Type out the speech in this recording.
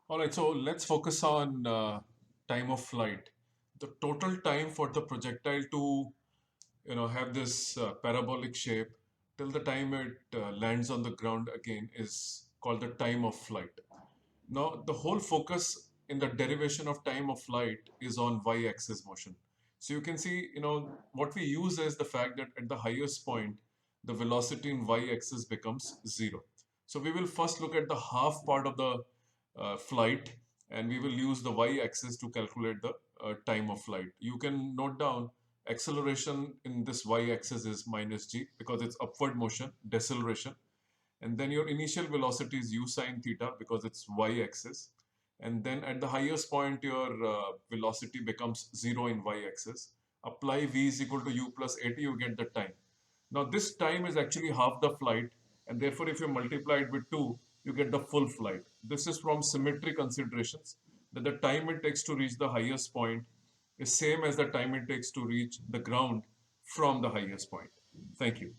All right, so let's focus on time of flight. The total time for the projectile to, have this parabolic shape till the time it lands on the ground again is called the time of flight. Now, the whole focus in the derivation of time of flight is on y-axis motion. So you can see, what we use is the fact that at the highest point, the velocity in y-axis becomes zero. So we will first look at the half part of the flight, and we will use the y-axis to calculate the time of flight. You can note down acceleration in this y-axis is minus g because it's upward motion, deceleration. And then your initial velocity is u sine theta because it's y-axis. And then at the highest point, your velocity becomes zero in y-axis. Apply v is equal to u plus at, you get the time. Now this time is actually half the flight, and therefore if you multiply it with 2, you get the full flight. This is from symmetry considerations, that the time it takes to reach the highest point is same as the time it takes to reach the ground from the highest point. Thank you.